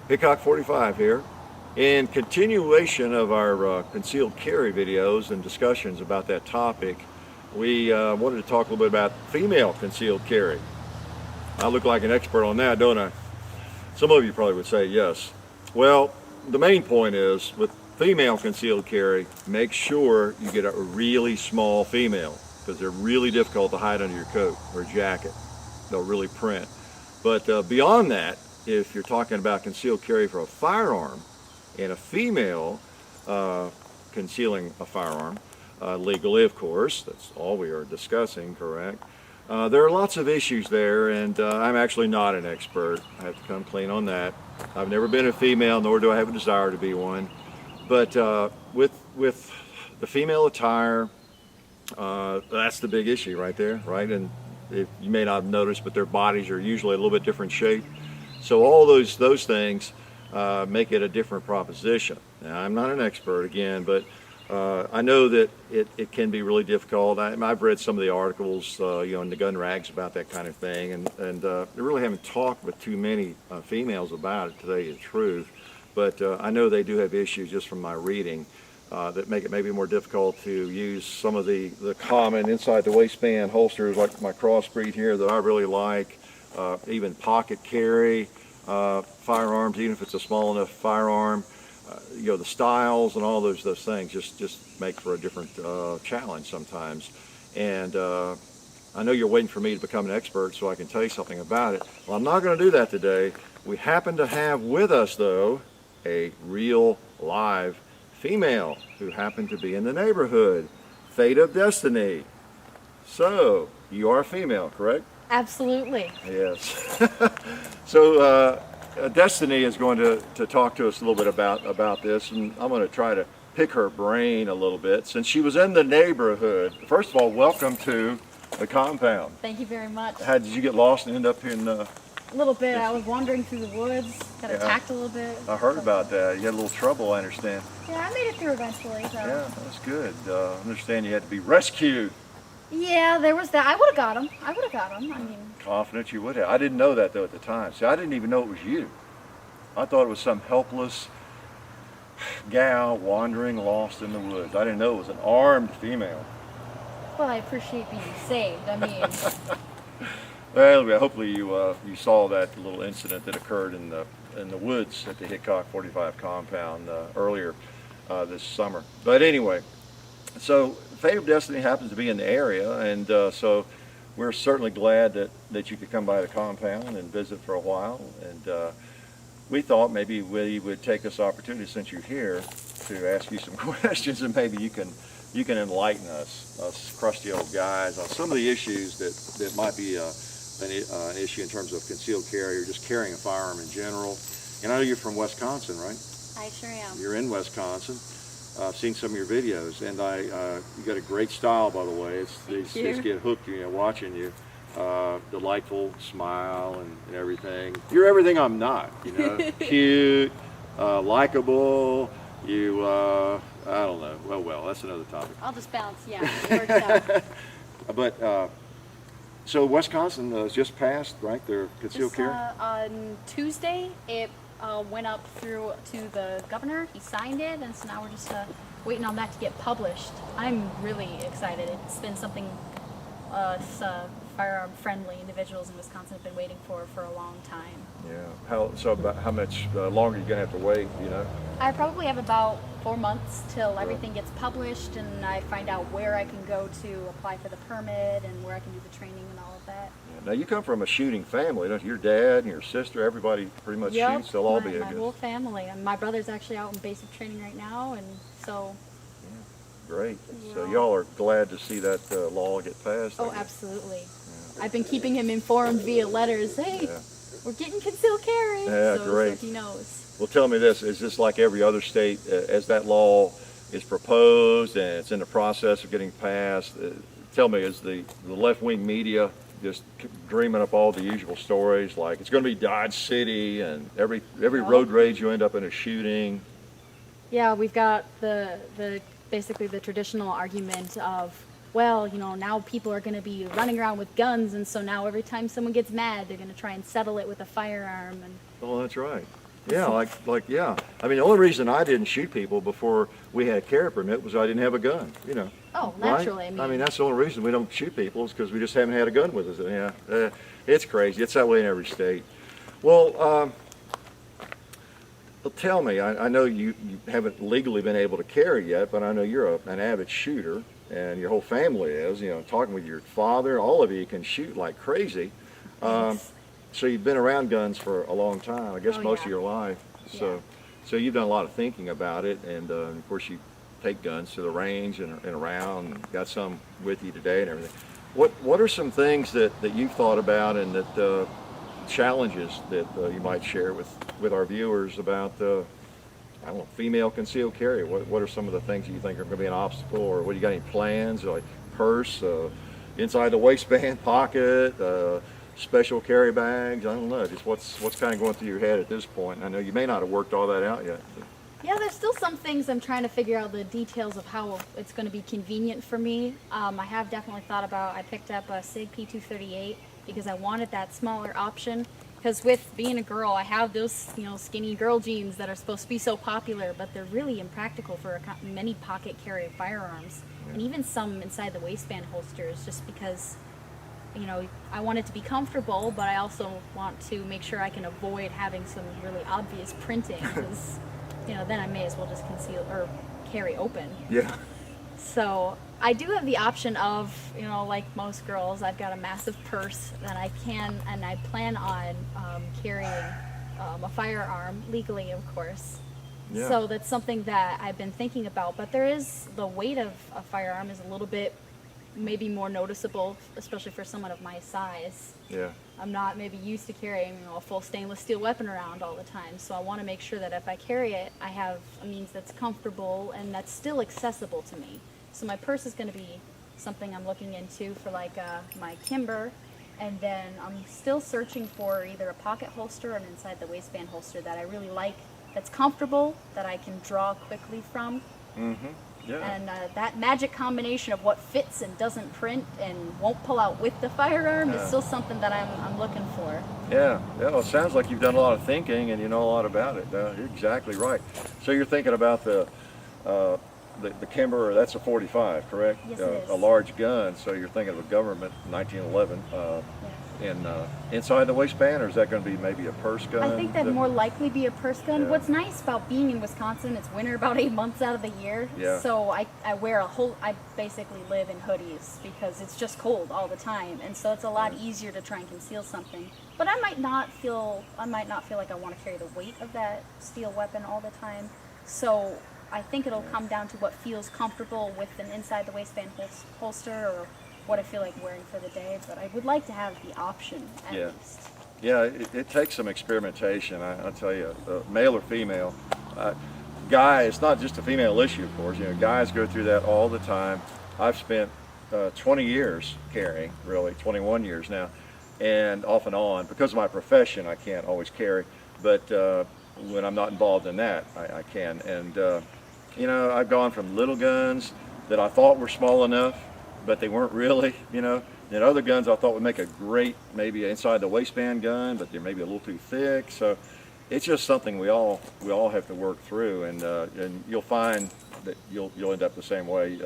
Hickok 45 here. In continuation of our concealed carry videos and discussions about that topic, we wanted to talk a little bit about female concealed carry. I look like an expert on that, don't I? Some of you probably would say yes. Well, the main point is with female concealed carry, make sure you get a really small female because they're really difficult to hide under your coat or jacket. They'll really print. But beyond that, if you're talking about concealed carry for a firearm and a female concealing a firearm, legally of course, that's all we are discussing, correct? There are lots of issues there, and I'm actually not an expert. I have to come clean on that. I've never been a female, nor do I have a desire to be one. But with the female attire, that's the big issue right there, right? And you may not have noticed, but their bodies are usually a little bit different shape. So all those things make it a different proposition. Now, I'm not an expert again, but I know that it can be really difficult. I've read some of the articles, in the gun rags about that kind of thing, and I really haven't talked with too many females about it, to tell you the truth. But I know they do have issues just from my reading that make it maybe more difficult to use some of the common inside the waistband holsters, like my crossbreed here that I really like. Even pocket carry firearms, even if it's a small enough firearm, the styles and all those things just make for a different challenge sometimes. And I know you're waiting for me to become an expert so I can tell you something about it. Well, I'm not going to do that today. We happen to have with us, though, a real live female who happened to be in the neighborhood, FateofDestinee. So, you are a female, correct? Absolutely. Yes. So Destinee is going to talk to us a little bit about this, and I'm going to try to pick her brain a little bit since she was in the neighborhood. First of all, welcome to the compound. Thank you very much. How did you get lost and end up in? A little bit. I was wandering through the woods, got attacked a little bit. I heard about that. You had a little trouble, I understand. Yeah, I made it through eventually. So. Yeah, that's good. I understand you had to be rescued. Yeah, there was that. I would have got him. I mean, confident you would have. I didn't know that though at the time. See, I didn't even know it was you. I thought it was some helpless gal wandering lost in the woods. I didn't know it was an armed female. Well, I appreciate being saved. I mean, well, hopefully you saw that little incident that occurred in the woods at the Hickok 45 compound earlier this summer. But anyway, so FateofDestinee happens to be in the area, and so we're certainly glad that you could come by the compound and visit for a while. And we thought maybe we would take this opportunity, since you're here, to ask you some questions, and maybe you can enlighten us crusty old guys, on some of the issues that might be an issue in terms of concealed carry or just carrying a firearm in general. And I know you're from Wisconsin, right? I sure am. You're in Wisconsin. I've seen some of your videos, and you got a great style, by the way. These get hooked, watching you. Delightful smile and everything. You're everything I'm not, Cute, likable. I don't know. Well, that's another topic. I'll just bounce. Yeah, it works out. But so Wisconsin just passed, right? Their concealed carry. On Tuesday, it went up through to the governor. He signed it, and so now we're just waiting on that to get published. I'm really excited. It's been something firearm-friendly individuals in Wisconsin have been waiting for a long time. Yeah. About how much longer are you going to have to wait, I probably have about 4 months till everything gets published and I find out where I can go to apply for the permit and where I can do the training and all of that. Yeah. Now, you come from a shooting family, don't you? Your dad and your sister, everybody pretty much shoots. They'll all be, I guess. My whole family. And my brother's actually out in basic training right now, and so... Great. So y'all are glad to see that law get passed? Oh, absolutely. Yeah. I've been keeping him informed via letters. Hey, we're getting concealed carry. Yeah, so great. So he knows. Well, tell me this. Is this like every other state, as that law is proposed and it's in the process of getting passed, tell me, is the left-wing media just dreaming up all the usual stories, like it's going to be Dodge City and every road rage you end up in a shooting? Yeah, we've got basically the traditional argument of, well, now people are going to be running around with guns, and so now every time someone gets mad, they're going to try and settle it with a firearm. And well, that's right. Yeah, yeah. I mean, the only reason I didn't shoot people before we had a carry permit was I didn't have a gun, you know. Oh, Right? naturally. I mean, that's the only reason we don't shoot people is because we just haven't had a gun with us. Yeah, it's crazy. It's that way in every state. Well, tell me, I know you haven't legally been able to carry yet, but I know you're an avid shooter, and your whole family is. You know, talking with your father, all of you can shoot like crazy. Thanks. So you've been around guns for a long time, I guess Oh, most yeah. of your life. So, Yeah. so you've done a lot of thinking about it, and of course you take guns to the range and around, and got some with you today and everything. What are some things that you've thought about, and that challenges that you might share with our viewers about I don't know, female concealed carry? What are some of the things you think are going to be an obstacle, or what, you got any plans, like purse, inside the waistband pocket, special carry bags? I don't know, just what's kind of going through your head at this point. I know you may not have worked all that out yet. Yeah, there's still some things I'm trying to figure out the details of how it's going to be convenient for me. I have definitely thought about, I picked up a SIG P238 because I wanted that smaller option. Because with being a girl, I have those, skinny girl jeans that are supposed to be so popular, but they're really impractical for many pocket carry firearms, and even some inside the waistband holsters, just because, I want it to be comfortable, but I also want to make sure I can avoid having some really obvious printing, because, then I may as well just conceal or carry open. Yeah. So I do have the option of, like most girls, I've got a massive purse that I can, and I plan on carrying a firearm, legally of course. Yeah. So that's something that I've been thinking about, but there is, the weight of a firearm is a little bit maybe more noticeable, especially for someone of my size. Yeah. I'm not maybe used to carrying a full stainless steel weapon around all the time, so I want to make sure that if I carry it, I have a means that's comfortable and that's still accessible to me. So my purse is going to be something I'm looking into for like my Kimber, and then I'm still searching for either a pocket holster or an inside the waistband holster that I really like, that's comfortable, that I can draw quickly from. Mm-hmm. Yeah. And that magic combination of what fits and doesn't print and won't pull out with the firearm is still something that I'm looking for. Yeah, well, it sounds like you've done a lot of thinking and you know a lot about it. You're exactly right. So you're thinking about the Kimber, that's a 45, correct? Yes, it is. A large gun, so you're thinking of a government 1911. Yeah. Inside the waistband, or is that going to be maybe a purse gun? I think that'd more likely be a purse gun. Yeah. What's nice about being in Wisconsin, it's winter about 8 months out of the year. Yeah. So I wear I basically live in hoodies because it's just cold all the time. And so it's a lot easier to try and conceal something. But I might not feel like I want to carry the weight of that steel weapon all the time. So I think it'll come down to what feels comfortable with an inside the waistband holster, or what I feel like wearing for the day, but I would like to have the option at least. Yeah, it takes some experimentation, I'll tell you, male or female. Guys, it's not just a female issue, of course. Guys go through that all the time. I've spent 20 years carrying, really, 21 years now, and off and on. Because of my profession, I can't always carry, but when I'm not involved in that, I can. And, I've gone from little guns that I thought were small enough, but they weren't really, And other guns I thought would make a great, maybe inside the waistband gun, but they're maybe a little too thick. So it's just something we all have to work through, and you'll find that you'll end up the same way.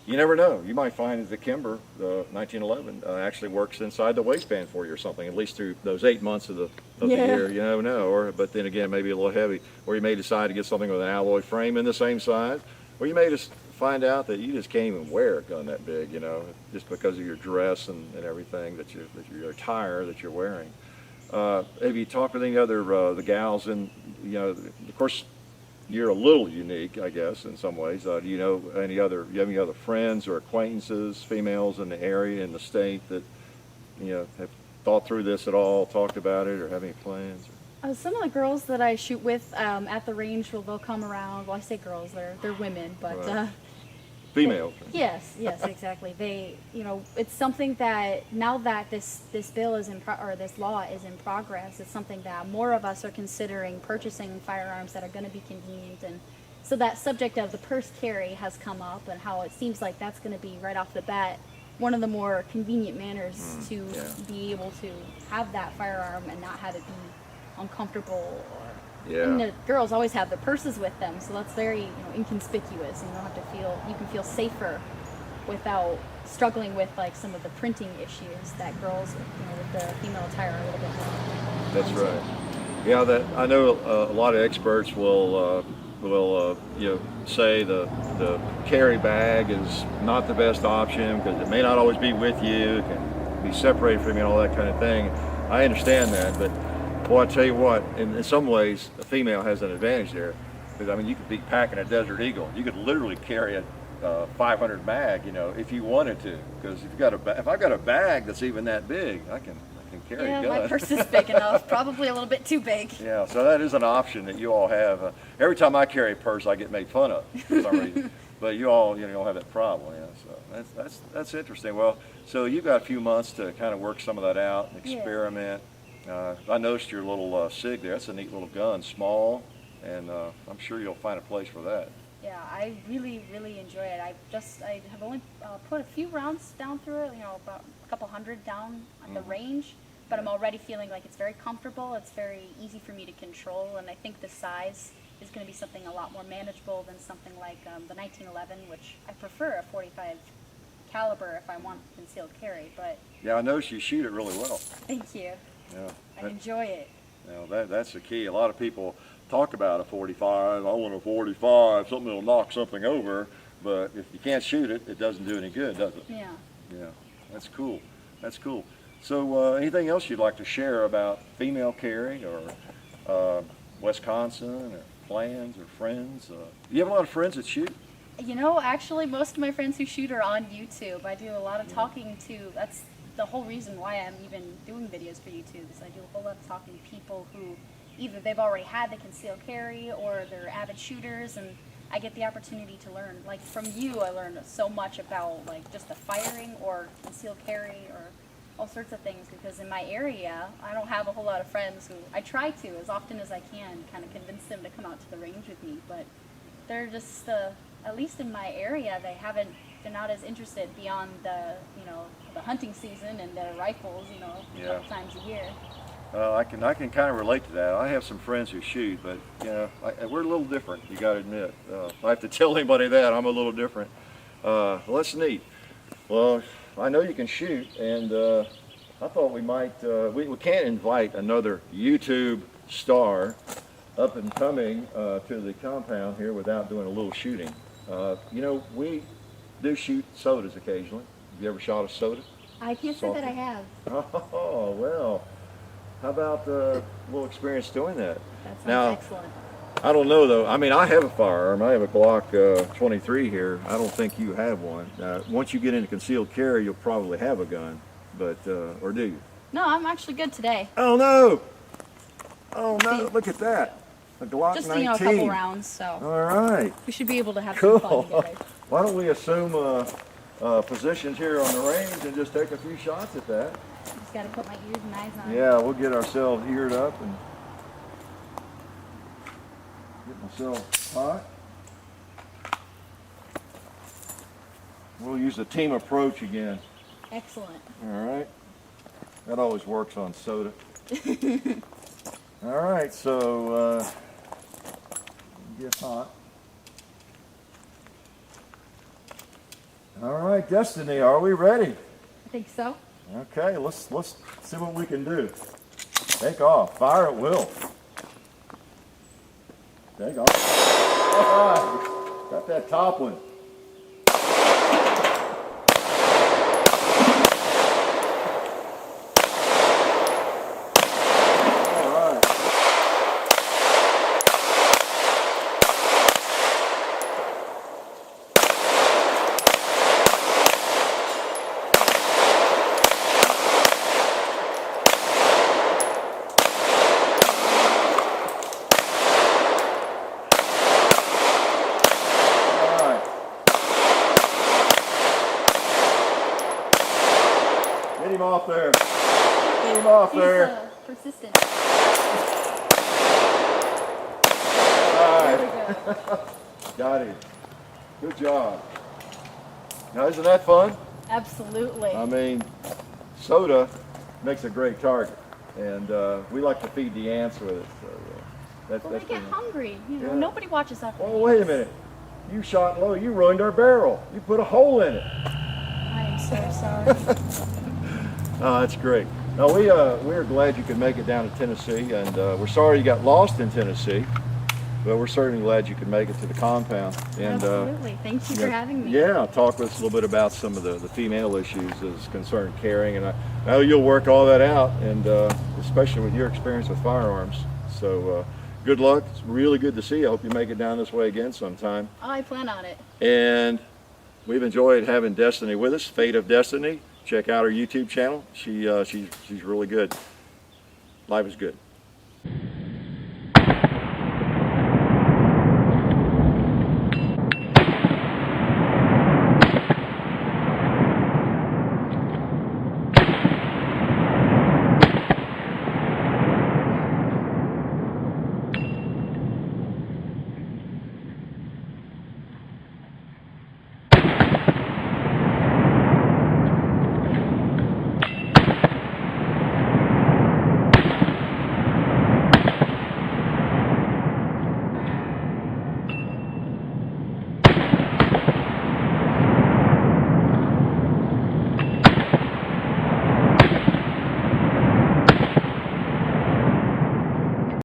You never know. You might find that the Kimber, the 1911, actually works inside the waistband for you or something, at least through those 8 months of the year. You never know. But then again, maybe a little heavy. Or you may decide to get something with an alloy frame in the same size. Or you may just find out that you just can't even wear a gun that big, just because of your dress and everything that your attire that you're wearing. Have you talked with any other the gals? And of course, you're a little unique, I guess, in some ways. Do you have any other friends or acquaintances, females in the area, in the state, that have thought through this at all, talked about it, or have any plans? Some of the girls that I shoot with at the range, they'll come around. Well, I say girls, they're women, but right. Female. Yes, exactly. They, it's something that now that this bill is this law is in progress, it's something that more of us are considering purchasing firearms that are going to be convenient, and so that subject of the purse carry has come up, and how it seems like that's going to be right off the bat one of the more convenient manners to be able to have that firearm and not have it be uncomfortable or Yeah. And the girls always have their purses with them, so that's very inconspicuous, and you don't have to feel, you can feel safer without struggling with like some of the printing issues that girls with the female attire are a little bit more. That's into. right. Yeah, that I know a lot of experts will say the carry bag is not the best option because it may not always be with you, it can be separated from you and all that kind of thing. I understand that, but boy, I tell you what, in some ways, a female has an advantage there. Because I mean, you could be packing a Desert Eagle. You could literally carry a 500 mag, if you wanted to. Because if I've got a bag that's even that big, I can carry a gun. My purse is big enough, probably a little bit too big. Yeah, so that is an option that you all have. Every time I carry a purse, I get made fun of for some reason. But you all, don't have that problem. Yeah, so that's interesting. Well, so you've got a few months to kind of work some of that out and experiment. I noticed your little SIG there. That's a neat little gun, small, and I'm sure you'll find a place for that. Yeah, I really, really enjoy it. I have only put a few rounds down through it, about a couple hundred down at the range, but I'm already feeling like it's very comfortable. It's very easy for me to control, and I think the size is going to be something a lot more manageable than something like the 1911, which I prefer a 45 caliber if I want concealed carry. But yeah, I noticed you shoot it really well. thank you. Yeah, I enjoy it. That's the key. A lot of people talk about a 45. I want a 45, something that'll knock something over. But if you can't shoot it, it doesn't do any good, does it? Yeah. Yeah, that's cool. That's cool. So anything else you'd like to share about female carry or Wisconsin or plans or friends? Do you have a lot of friends that shoot? Actually, most of my friends who shoot are on YouTube. I do a lot of talking to, that's the whole reason why I'm even doing videos for YouTube, is I do a whole lot of talking to people who either they've already had the concealed carry or they're avid shooters, and I get the opportunity to learn. Like from you, I learned so much about like just the firing or concealed carry or all sorts of things, because in my area, I don't have a whole lot of friends who, I try to, as often as I can, kind of convince them to come out to the range with me, but they're just, at least in my area, they're not as interested beyond the hunting season and their rifles, a couple times a year. I can kind of relate to that. I have some friends who shoot, but we're a little different. You got to admit. If I have to tell anybody that, I'm a little different. Well, that's neat. Well, I know you can shoot, and I thought we might. We can't invite another YouTube star up and coming to the compound here without doing a little shooting. We do shoot sodas occasionally. Have you ever shot a soda? I can't say that I have. Oh, well. How about a little experience doing that? That sounds Now, excellent. I don't know though. I mean, I have a firearm. I have a Glock 23 here. I don't think you have one. Once you get into concealed carry, you'll probably have a gun, but or do you? No, I'm actually good today. Oh no! Oh no! Look at that. A Glock Just 19. a couple rounds, so All right. we should be able to have Cool. some fun together. Why don't we assume positions here on the range and just take a few shots at that? Just got to put my ears and eyes on. Yeah, we'll get ourselves eared up and get myself hot. We'll use the team approach again. Excellent. All right. That always works on soda. All right, so get hot. All right, Destinee, are we ready? I think so. Okay, let's see what we can do. Take off. Fire at will. Take off. All right. Got that top one. All right. Get him off there. Get him off there. He's persistent. All There right. we go. Got him. Good job. Now, isn't that fun? Absolutely. I mean, soda makes a great target, and we like to feed the ants with it. So, That's Well, they pretty get nice. hungry. You know, Yeah. nobody watches out for Oh, wait a these. minute. You shot low. You ruined our barrel. You put a hole in it. I am so sorry. Oh, that's great. No, we're glad you could make it down to Tennessee, and we're sorry you got lost in Tennessee, but we're certainly glad you could make it to the compound. And Absolutely. Thank you for having me. yeah, talk with us a little bit about some of the female issues as concerned carrying, and I know you'll work all that out, and especially with your experience with firearms. So good luck. It's really good to see you. I hope you make it down this way again sometime. I plan on it. And we've enjoyed having Destinee with us, Fate of Destinee. Check out her YouTube channel. She's really good. Life is good.